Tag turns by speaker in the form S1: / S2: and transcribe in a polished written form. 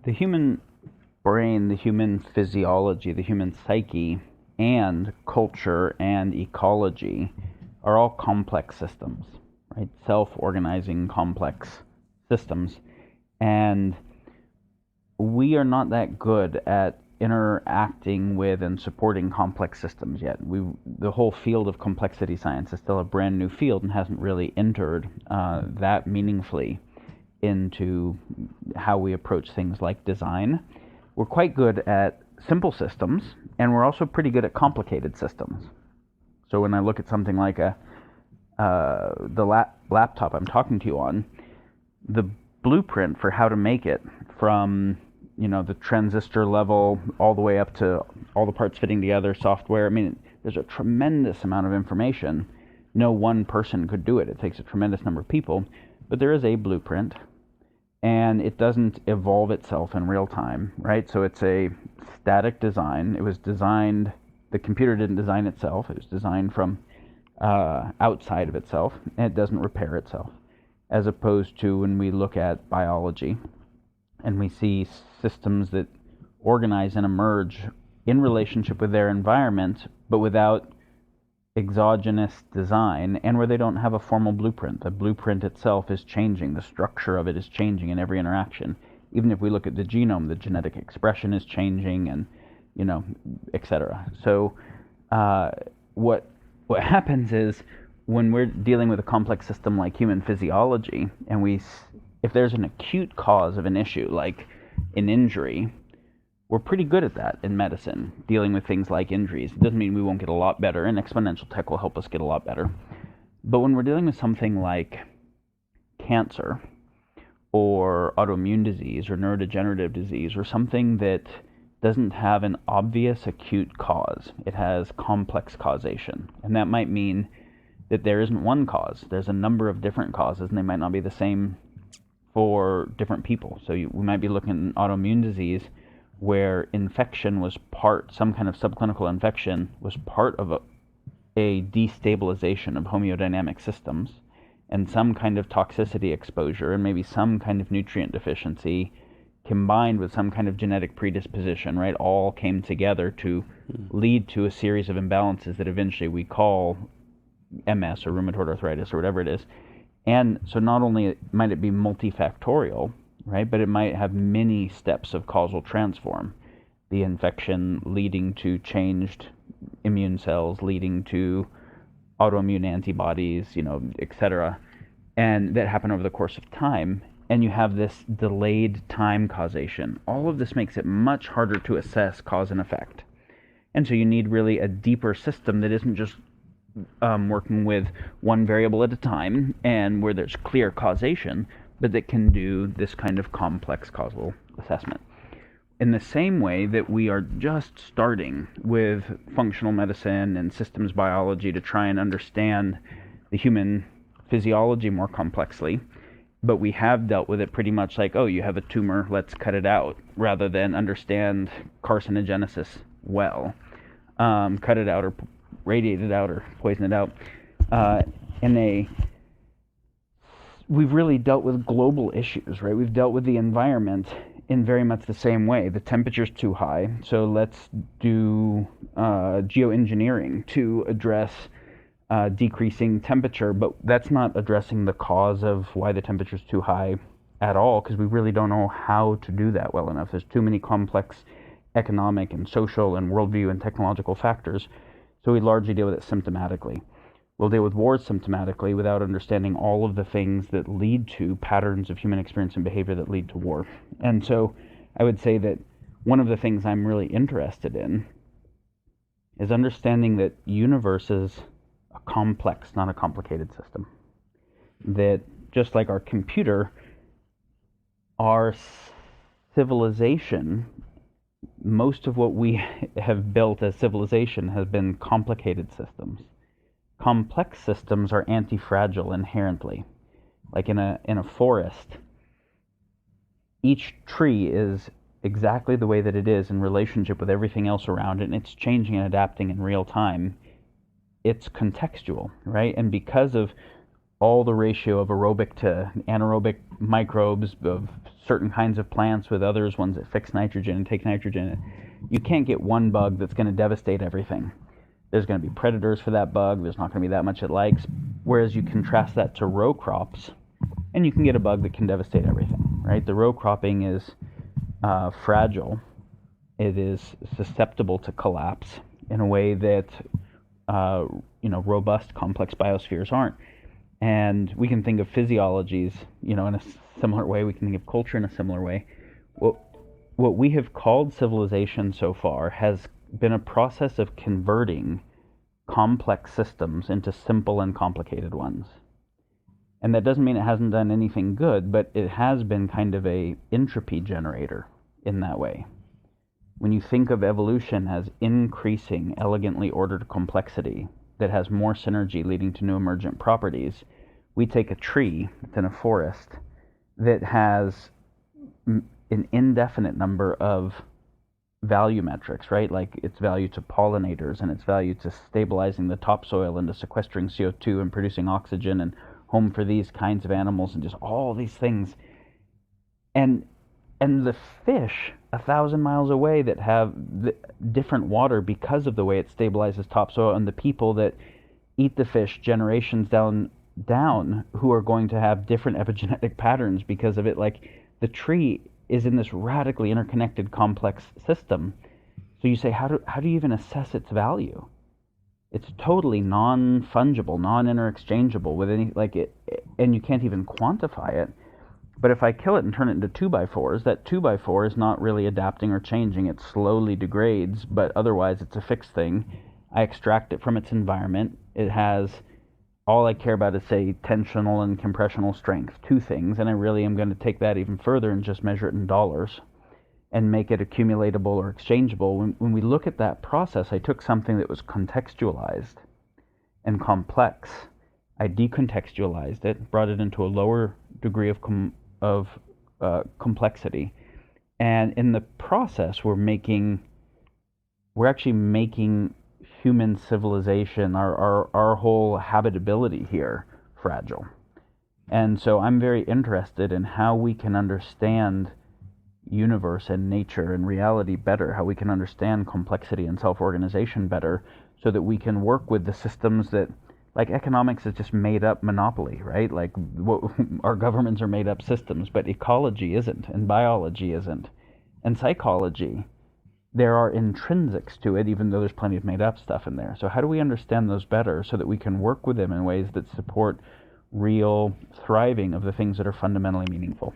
S1: The human brain, the human physiology, the human psyche, and culture and ecology are all complex systems, right? Self-organizing complex systems. And we are not that good at interacting with and supporting complex systems yet. The whole field of complexity science is still a brand new field and hasn't really entered that meaningfully into how we approach things like design. We're quite good at simple systems, and we're also pretty good at complicated systems. So when I look at something like the laptop I'm talking to you on, the blueprint for how to make it from the transistor level all the way up to all the parts fitting together, software. I mean, there's a tremendous amount of information. No one person could do it. It takes a tremendous number of people, but there is a blueprint, and it doesn't evolve itself in real time, right? So it's a static design. It was designed, the computer didn't design itself. It was designed from outside of itself, and it doesn't repair itself. As opposed to when we look at biology and we see systems that organize and emerge in relationship with their environment, but without exogenous design, and where they don't have a formal blueprint. The blueprint itself is changing. The structure of it is changing in every interaction. Even if we look at the genome, the genetic expression is changing, and etc. So what happens is, when we're dealing with a complex system like human physiology, and if there's an acute cause of an issue, like an injury, we're pretty good at that in medicine, dealing with things like injuries. It doesn't mean we won't get a lot better, and exponential tech will help us get a lot better. But when we're dealing with something like cancer, or autoimmune disease, or neurodegenerative disease, or something that doesn't have an obvious acute cause, it has complex causation. And that might mean that there isn't one cause. There's a number of different causes, and they might not be the same for different people. So we might be looking at autoimmune disease where infection was some kind of subclinical infection was part of a destabilization of homodynamic systems, and some kind of toxicity exposure, and maybe some kind of nutrient deficiency combined with some kind of genetic predisposition, right, all came together to lead to a series of imbalances that eventually we call MS or rheumatoid arthritis or whatever it is. And so not only might it be multifactorial, right, but it might have many steps of causal transform. The infection leading to changed immune cells, leading to autoimmune antibodies, etc. And that happen over the course of time. And you have this delayed time causation. All of this makes it much harder to assess cause and effect. And so you need really a deeper system that isn't just working with one variable at a time and where there's clear causation, but that can do this kind of complex causal assessment. In the same way that we are just starting with functional medicine and systems biology to try and understand the human physiology more complexly, but we have dealt with it pretty much like, oh, you have a tumor, let's cut it out, rather than understand carcinogenesis well. Cut it out or radiate it out or poison it out. We've really dealt with global issues, right? We've dealt with the environment in very much the same way. The temperature's too high, so let's do geoengineering to address decreasing temperature, but that's not addressing the cause of why the temperature's too high at all, because we really don't know how to do that well enough. There's too many complex economic and social and worldview and technological factors, so we largely deal with it symptomatically. We'll deal with wars symptomatically without understanding all of the things that lead to patterns of human experience and behavior that lead to war. And so I would say that one of the things I'm really interested in is understanding that universe is a complex, not a complicated system. That just like our computer, our civilization, most of what we have built as civilization has been complicated systems. Complex systems are anti-fragile inherently. Like in a forest, each tree is exactly the way that it is in relationship with everything else around it, and it's changing and adapting in real time. It's contextual, right? And because of all the ratio of aerobic to anaerobic microbes of certain kinds of plants with others, ones that fix nitrogen and take nitrogen. You can't get one bug that's going to devastate everything. There's going to be predators for that bug. There's not going to be that much it likes. Whereas you contrast that to row crops, and you can get a bug that can devastate everything, right? The row cropping is fragile. It is susceptible to collapse in a way that robust, complex biospheres aren't. And we can think of physiologies, in a similar way. We can think of culture in a similar way. What we have called civilization so far has been a process of converting complex systems into simple and complicated ones. And that doesn't mean it hasn't done anything good, but it has been kind of a entropy generator in that way. When you think of evolution as increasing elegantly ordered complexity that has more synergy leading to new emergent properties, we take a tree that's in a forest that has an indefinite number of value metrics, right? Like its value to pollinators and its value to stabilizing the topsoil and to sequestering CO2 and producing oxygen and home for these kinds of animals and just all these things. And the fish 1,000 miles away that have different water because of the way it stabilizes topsoil, and the people that eat the fish generations down who are going to have different epigenetic patterns because of it. Like the tree is in this radically interconnected complex system. So you say, how do you even assess its value? It's totally non-fungible, non-interchangeable with any, and you can't even quantify it. But if I kill it and turn it into 2x4s, that 2x4 is not really adapting or changing. It slowly degrades, but otherwise it's a fixed thing. I extract it from its environment. It has, all I care about is, say, tensional and compressional strength, two things, and I really am going to take that even further and just measure it in dollars and make it accumulatable or exchangeable. When we look at that process, I took something that was contextualized and complex, I decontextualized it, brought it into a lower degree of complexity, and in the process we're actually making human civilization, our whole habitability here, fragile. And so I'm very interested in how we can understand universe and nature and reality better, how we can understand complexity and self-organization better, so that we can work with the systems that, like economics is just made up monopoly, right? Like our governments are made up systems, but ecology isn't, and biology isn't, and psychology, there are intrinsics to it, even though there's plenty of made up stuff in there. So how do we understand those better so that we can work with them in ways that support real thriving of the things that are fundamentally meaningful?